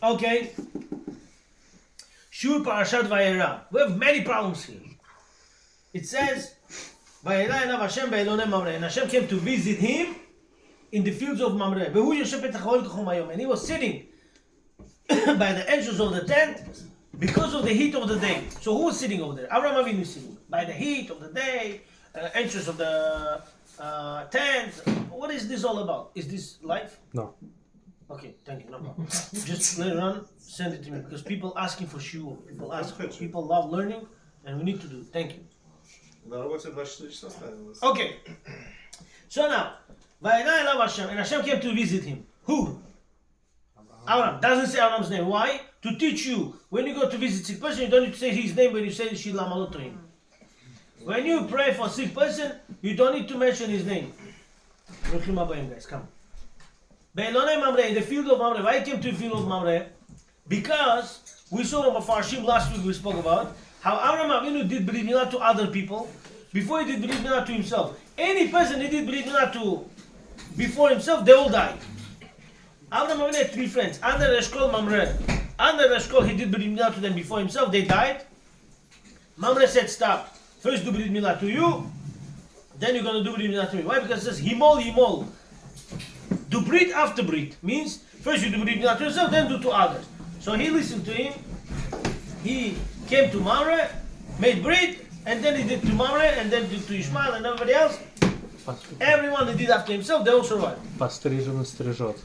Okay. Shur Parashat Vayera. We have many problems here. It says, Vayera elav Hashem be'elonei Mamre. And Hashem came to visit him in the fields of Mamre. Vehu yoshev petach ha'oel k'chom hayom. And he was sitting by the entrance of the tent because of the heat of the day. So who was sitting over there? Avraham Avinu is sitting by the heat of the day, entrance of the tent. What is this all about? Is this life? No. Okay, thank you. No problem. Just later on, send it to me because people asking for shiur. People love learning, and we need to do it. Thank you. Okay. So now, Vayera elav Hashem, and Hashem came to visit him. Who? Abraham. Doesn't say Abraham's name. Why? To teach you, when you go to visit sick person, you don't need to say his name when you say Shilam Alot to him. When you pray for a sick person, you don't need to mention his name. Guys, come. Be'elonei Mamre, in the field of Mamre. Why he came to the field of Mamre? Because we saw the Mafarshim last week we spoke about how Avraham Avinu did Brit Milah to other people before he did Brit Milah to himself. Any person he did Brit Milah to before himself, they all died. Avraham Avinu had 3 friends. Under Eshkol, Mamre. Under Eshkol, he did Brit Milah to them before himself, they died. Mamre said, stop. First do Brit Milah to you, then you're going to do Brit Milah to me. Why? Because it says, Himol, Himol. Do Brit after Brit. Means, first you do Brit Milah to yourself, then do to others. So he listened to him. He came to Mamre, made Brit, and then he did to Mamre, and then did to Ishmael and everybody else. Everyone he did after himself, they all survived. Пострижен стрижет.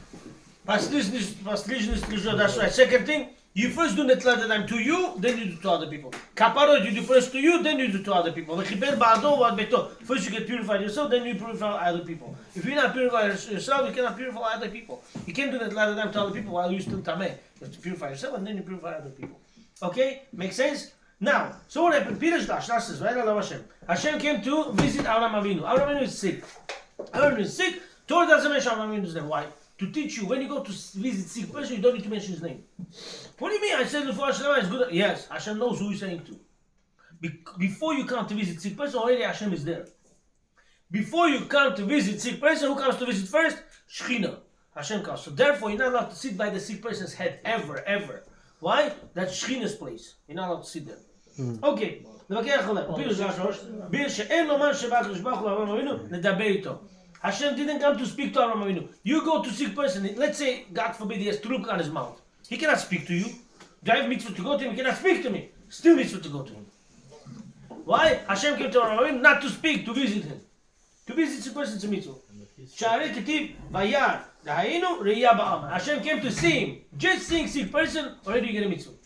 Пострижен стрижет, that's right. Second thing, you first do Netlat Yadayim to you, then you do to other people. Kaparot, you do first to you, then you do to other people. First you get purified yourself, then you purify other people. If you're not purify yourself, you cannot purify other people. You can't do Netlat Yadayim to other people while you're still Tameh. You have to purify yourself and then you purify other people. Okay? Make sense? Now, so what happened? Peter says, right? Hashem. Hashem came to visit Avraham Avinu. Avraham Avinu is sick. Avraham Avinu is sick. Torah doesn't mention Avraham Avinu's name. Why? To teach you, when you go to visit sick person, you don't need to mention his name. What do you mean? I said before Hashem is good. Yes, Hashem knows who he's saying to. Before you come to visit sick person, already Hashem is there. Before you come to visit sick person, who comes to visit first? Shechina. Hashem comes. So therefore, you're not allowed to sit by the sick person's head ever. Why? That's Shechina's place. You're not allowed to sit there. Okay. Hashem didn't come to speak to Avraham Avinu. You go to sick person, let's say, God forbid, he has truk on his mouth. He cannot speak to you. Do I have mitzvah to go to him? He cannot speak to me. Still mitzvah to go to him. Why? Hashem came to Avraham Avinu not to speak, to visit him. To visit sick person is a mitzvah. Sha'arei ketiv vayar dahayinu re'iyah ba'am. Hashem came to see him. Just seeing sick person, already you get a mitzvah.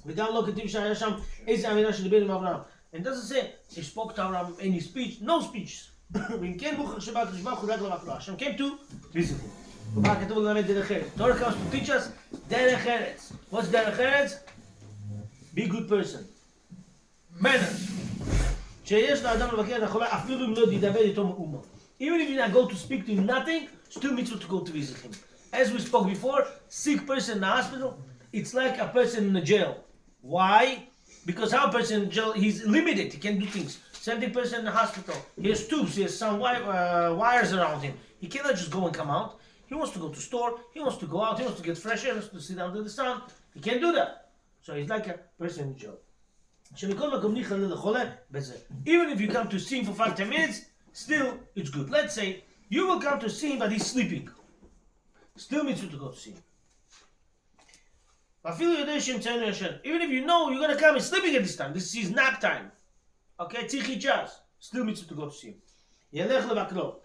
Without lo ketiv sha'arei Hashem is aminah shediber im Avraham. And it doesn't say he spoke to Avraham any speech. No speech. Hashem came to visit him. Torah comes to teach us derech eretz. What's derech eretz? Be a good person. Manners. Even if you not go to speak to him nothing, still mitzvah to go to visit him. As we spoke before, sick person in the hospital, it's like a person in the jail. Why? Because how a person in jail, he's limited, he can do things. 70 person in the hospital, he has tubes, he has some wires around him. He cannot just go and come out. He wants to go to store, he wants to go out, he wants to get fresh air, he wants to sit under the sun. He can't do that. So he's like a person in jail. Even if you come to see him for 5-10 minutes, still it's good. Let's say you will come to see him but he's sleeping. Still mitzvah to go to see him. Even if you know you're going to come, he's sleeping at this time. This is his nap time. Okay, tzich chas. Still mitzvah to go to see him. ילך לבקרו.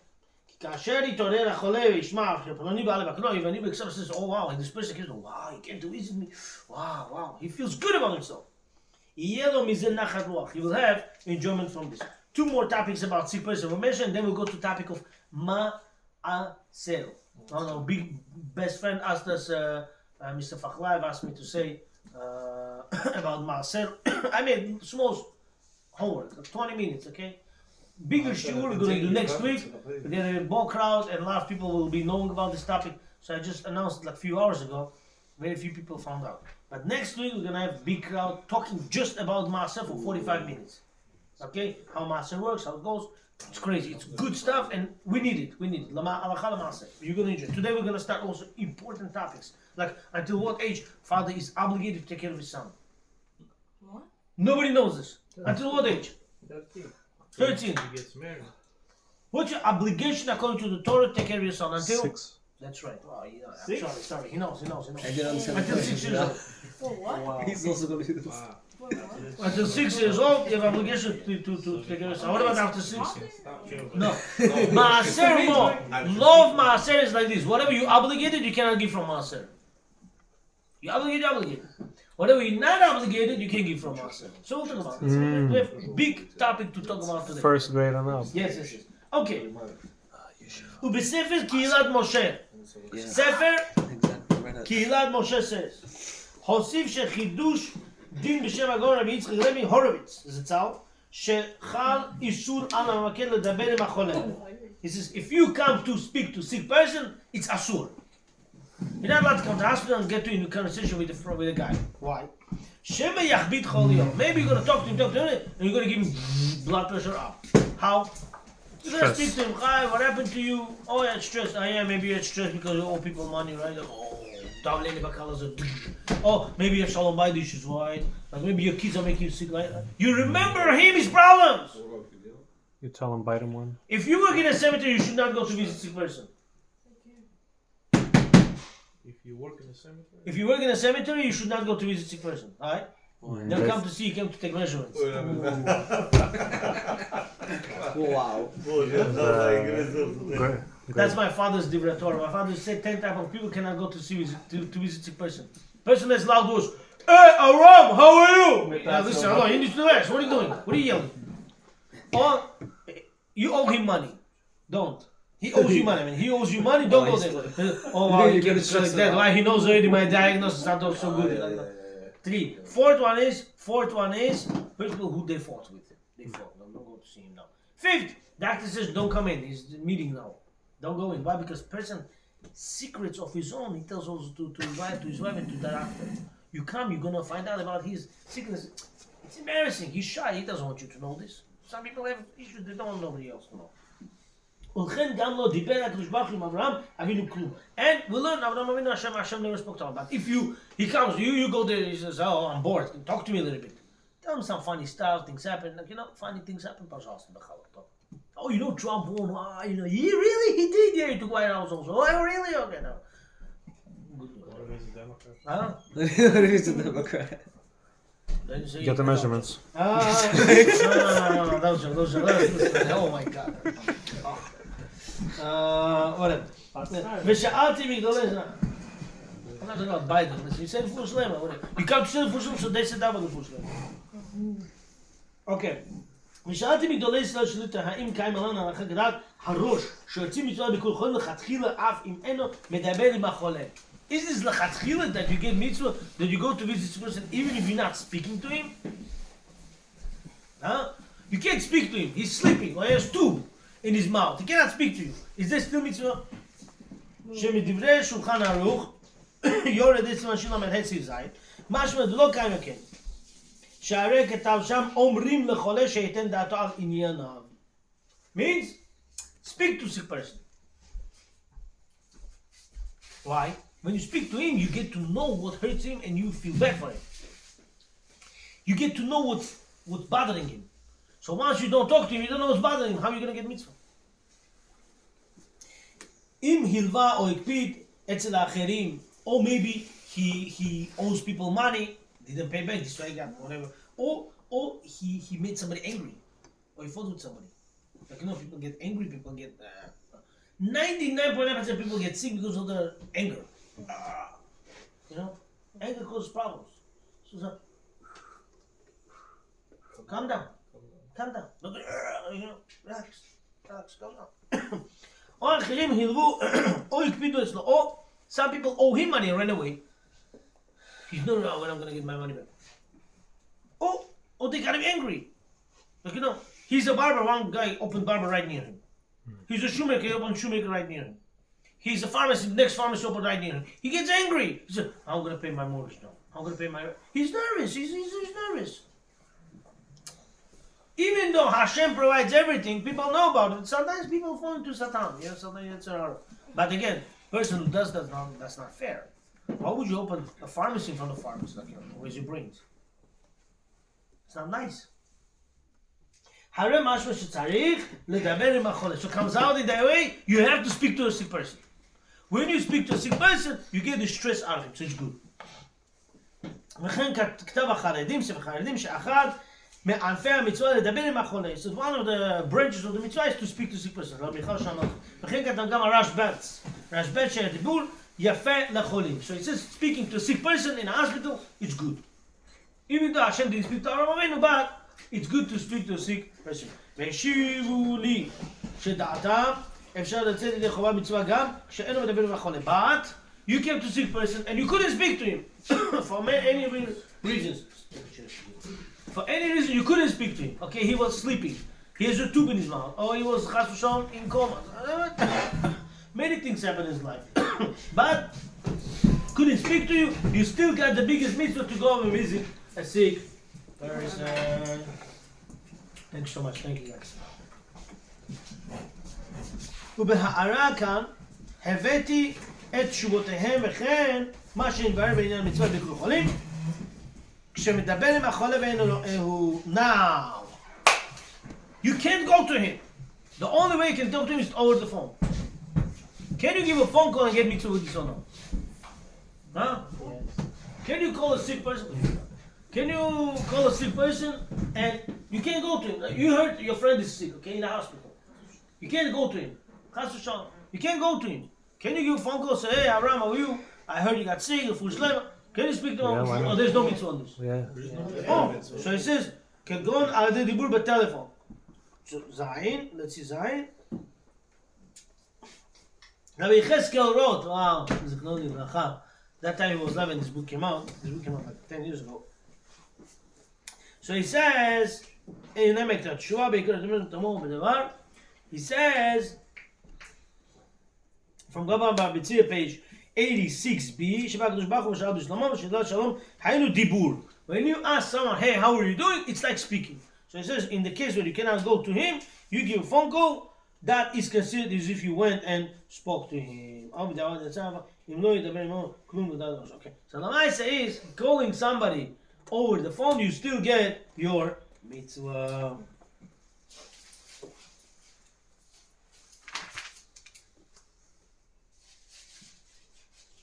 כי כאשר יתעורר החולה וישמע שפלוני בא לבקרו, if anybody says, oh wow, and this person goes, wow, he came to visit me. Wow. He feels good about himself. יהיה לו מזה נחת רוח. He will have enjoyment from this. 2 more topics about sick person we mentioned, then we'll go to topic of ma'aser. Our big best friend asked us, Mr. Fakhlaev asked me to say about ma'aser. I made small homework, 20 minutes, okay? Bigger shiur we're going to do next week. We're going to have a ball crowd and a lot of people will be knowing about this topic. So I just announced it like a few hours ago. Very few people found out. But next week we're going to have a big crowd talking just about Maaser for 45 minutes. Okay? How Maaser works, how it goes. It's crazy. It's good stuff, and we need it. We need it. You're gonna enjoy it. Today we're gonna start also important topics. Like until what age father is obligated to take care of his son. What? Nobody knows this. Until what age? 13. He gets married. What's your obligation according to the Torah to take care of your son? Until 6. That's right. Wow, you know, I'm 6? sorry. He knows. I didn't understand the Until 6 question. years old. For what? Wow. He's also going to do this. Wow. For what? Until 6 years old, you have obligation to take care of your son. What about after 6? Stop joking. No. Maaser more. Law of Maaser is like this. Whatever you obligated, you cannot give from Maaser. You obligated. Whatever you're not obligated, you can give from Maaser. So we'll talk about this. We have a big topic to talk about today. First grade and up. Yes. Okay. ובספר קהילת משה. ספר קהילת משה says. הוסיף שחידוש דין בשם הגאון רבי יצחק לוי הורוביץ, זצ"ל, שחל איסור על הממקד לדבר עם החולה. He says, if you come to speak to sick person, it's asur. You're not allowed to come to the hospital and get in a conversation with a guy. Why? שמא יכביד כל יום. Maybe you're going to talk to him, and you're going to give him blood pressure up. How? You're going to speak to him, hi, what happened to you? Oh, yeah, stress. Oh, yeah, maybe you had stress because you owe people money, right? Like, oh, maybe you have shalom bayit issues, right? Like maybe your kids are making you sick, right? You remember him, his problems. You tell him, bite him one. If you work in a cemetery, you should not go to visit sick person. If you work in a cemetery? If you work in a cemetery, you should not go to visit sick person, alright? They'll come to see you, come to take measurements. Wow. That's my father's divrei Torah. My father said 10 types of people cannot go to visit sick person. Person that's loud goes, hey, Aram, how are you? Now listen, hello, you need to rest. What are you doing? What are you yelling? Or you owe him money. Don't. He owes you money. I mean, he owes you money. Don't go there. Oh wow, you get it like that. Why he knows already my diagnosis is not so good. 3. Fourth one is people who they fought with. They fought. Don't go to see him now. 5th, doctor says don't come in. He's meeting now. Don't go in. Why? Because person secrets of his own. He tells also to his wife and to the doctor. You come, you're gonna find out about his sickness. It's embarrassing. He's shy. He doesn't want you to know this. Some people have issues they don't want nobody else to know. ולכן גם לא דיבר הקדוש ברוך הוא עם אברהם אבינו כלום. And we learn Avraham Avinu Hashem never spoke to him. But if he comes, you go there, he says, oh, I'm bored. Talk to me a little bit. Tell him some funny stuff, things happen. Like, funny things happen. Oh, Trump won. He did. Yeah, he took White House also. Oh, really? Okay, now. What if he's a Democrat? Huh? What if he's a Democrat? Get the measurements. No. Those are. Oh my God. Whatever. ושאלתי מגדולי, I'm not talking about Biden. You said full slam. You come to say full slam, so they sit down with the full slam. Okay. ושאלתי מגדולי ישראל שליטה, האם קיים עלינו הלכה כדעת הראש שיוצאים מצווה ביקור חולים לכתחילה אף אם אינו מדבר עם החולה. Is this לכתחילה that you get mitzvah, that you go to visit this person even if you're not speaking to him? Huh? You can't speak to him. He's sleeping or he has tube in his mouth. He cannot speak to you. Is this still mitzvah? שמדברי שולחן ערוך יורד סימן שלום על חצי זית משמע לא קיים כן שערי כתב שם אומרים לחולה שייתן דעתו על ענייניו. Means speak to sick person. Why? When you speak to him, you get to know what hurts him and you feel bad for him. You get to know what's bothering him. So once you don't talk to him, you don't know what's bothering him, how are you going to get mitzvah? אם הלווה או הקפיד אצל האחרים, or maybe he owes people money, didn't pay back, this way whatever, or he made somebody angry, or he fought with somebody. Like, people get angry, people get 99.9% of people get sick because of their anger. Anger causes problems. So calm down. Relax, calm down. או אחרים הלוו, או הקפידו אצלו, או some people owe him money and ran away. He's no, when I'm going to get my money back. Or they got him angry. Like, he's a barber, one guy opened barber right near him. He's a shoemaker, he opened shoemaker right near him. He's a pharmacy, next pharmacy opened right near him. He gets angry. He said, I'm going to pay my mortgage now. I'm going to pay my... He's nervous, he's nervous. Even though Hashem provides everything, people know about it. Sometimes people fall into Satan. Sometimes it's but again, person who does that, that's not fair. Why would you open a pharmacy in front of farmers? Like, where's your brains? It's not nice. הרי משהו שצריך לדבר עם החולה. So it comes out in that way, you have to speak to a sick person. When you speak to a sick person, you get the stress out of him, so it's good. וכן כתב החרדים, ספר חרדים, שאחד מענפי המצווה לדבר עם החולה. So one of the branches of the mitzvah is to speak to sick person. וכן כתב גם הרשב"ץ שהדיבור יפה לחולים. So it says speaking to a sick person in a hospital, it's good. Even though Hashem didn't speak to Avraham Avinu, but it's good to speak to a sick person. והשיבו לי שדעתם אפשר לצאת ידי חובה מצווה גם כשאינו מדבר עם החולה. But you came to a sick person and you couldn't speak to him for any reasons. For any reason you couldn't speak to him. Okay, he was sleeping. He has a tube in his mouth. Or he was chas v'shalom in coma. Many things happen in his life. But couldn't speak to you, you still got the biggest mitzvah to go and visit a sick person. Thanks so much. Thank you guys. ובהערה כאן הבאתי את תשובותיהם וכן מה שנתברר בעניין מצוות ביקור חולים כשמדבר עם החולה ואינו now you can't go to him. The only way you can talk to him is over the phone. Can you give a phone call and get mitzvah with this or no? Huh? Can you call a sick person? Can you call a sick person and you can't go to him? You heard your friend is sick, okay, in the hospital. You can't go to him. You can't go to him. Can you give a phone call and say, hey, Abraham, how are you? I heard you got sick, you're full slave. Can you speak to him? Yeah, Oh, there's no mitzvah on this. Yeah. Oh, so it says, כגון על ידי דיבור בטלפון. זין, let's see זין. רבי יחזקאל wrote, wow, זכרונו לברכה. That time he was alive and this book came out. This book came out like 10 years ago. So he says, in עמק התשובה, בעיקר דמות תמור בדבר, he says, from Gabon Barbitzia, page 86b, שבה הקדוש ברוך הוא ושאל בשלמה ושאלה שלום, היינו דיבור. When you ask someone, hey, how are you doing? It's like speaking. So it says, in the case where you cannot go to him, you give a phone call, that is considered as if you went and spoke to him. Okay. So the Maisa is, calling somebody over the phone, you still get your mitzvah.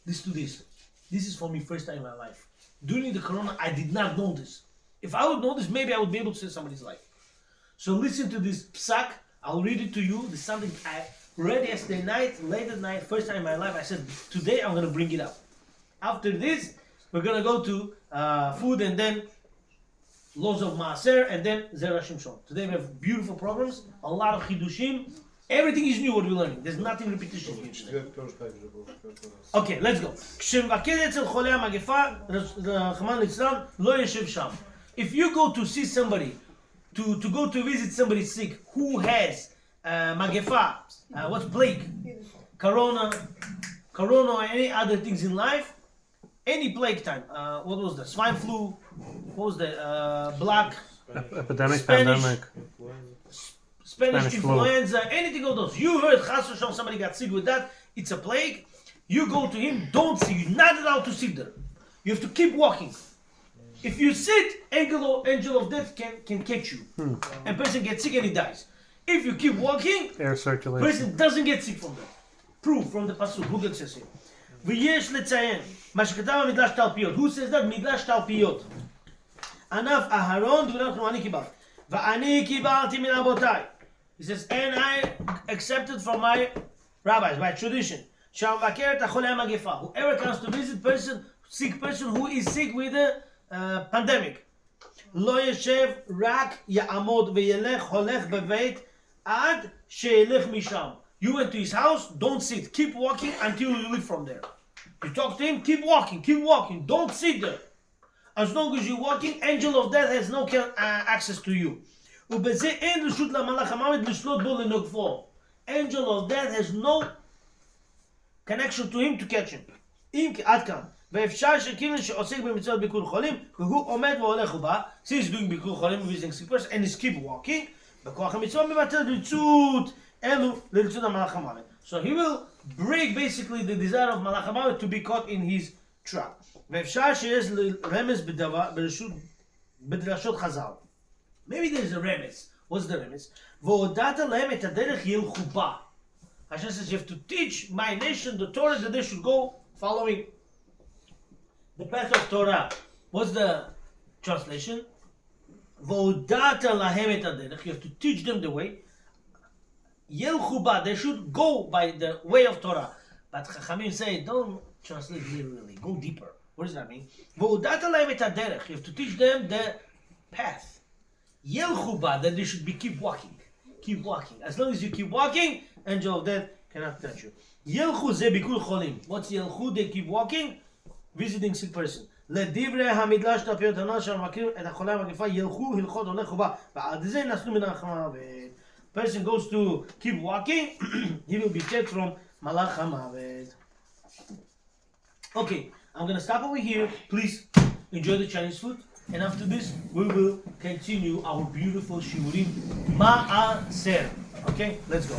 Listen to this. This is for me first time in my life. During the corona, I did not know this. If I would know this, maybe I would be able to save somebody's life. So listen to this psak. I'll read it to you. This is something I read yesterday night, late at night, first time in my life. I said, today I'm going to bring it up. After this, we're going to go to food and then laws of Maaser and then Zerah Shimshon. Today we have beautiful programs, a lot of chidushim. Everything is new what we're learning. There's nothing repetition here today. Okay, let's go. כשמבקר אצל חולי המגפה, רחמן ליצלן, לא ישב שם. If you go to see somebody, to go to visit somebody sick who has מגפה, what's plague? Corona, or any other things in life, any plague time. What was the swine flu? What was the black? Epidemic, Spanish. pandemic. Spanish flu. influenza, anything of those. You heard chas v'shalom somebody got sick with that. It's a plague. You go to him. Don't sit. You're not allowed to sit there. You have to keep walking. If you sit, angel of death can catch you. And person gets sick and he dies. If you keep walking, Air circulation. person doesn't get sick from that. Proof from the pasuk. Who gets says here? ויש לציין מה שכתב במדרש תלפיות. Who says that? מדרש תלפיות. ענף אהרון דברי אנחנו אני קיבלתי. ואני קיבלתי מן רבותיי. He says, and I accepted from my rabbis, by tradition. שהמבקר את החולה המגפה. Whoever comes to visit sick person who is sick with a pandemic. לא ישב רק יעמוד וילך הולך בבית עד שילך משם. You went to his house, don't sit. Keep walking until you leave from there. You talk to him, keep walking. Don't sit there. As long as you're walking, angel of death has no access to you. ובזה אין רשות למלאך המוות לשלוט בו לנגפו. Angel of death has no connection to him to catch him. אם עד כאן. ואפשר שכיוון שעוסק במצוות ביקור חולים, והוא עומד והולך ובא, since he's doing ביקור חולים visiting sick person and he keep walking, בכוח המצווה מבטל ריצות אלו לריצות המלאך המוות. So he will break basically the desire of מלאך המוות to be caught in his trap. ואפשר שיש רמז בדרשות חז"ל. Maybe there's a רמז. What's the רמז? והודעת להם את הדרך ילכו בה. Hashem says you have to teach my nation the Torah that they should go following the path of Torah. What's the translation? והודעת להם את הדרך. You have to teach them the way. ילכו בה. They should go by the way of Torah. But Chachamim say, don't translate literally. Go deeper. What does that mean? והודעת להם את הדרך. You have to teach them the path. ילכו בה, that they should be keep walking. Keep walking. As long as you keep walking, angel of death cannot touch you. ילכו זה ביקור חולים. What's ילכו? They keep walking. Visiting sick person. לדברי המדרש תפיות הנוער שאנחנו מכירים את החולה המגפה, ילכו, הלכות, הולך ובא. ועד זה נסלו מן המוות. Person goes to keep walking, he will be kept from מלאך המוות. Okay, I'm gonna stop over here. Please enjoy the Chinese food. And after this, we will continue our beautiful shiurim ma'aser. Okay, let's go.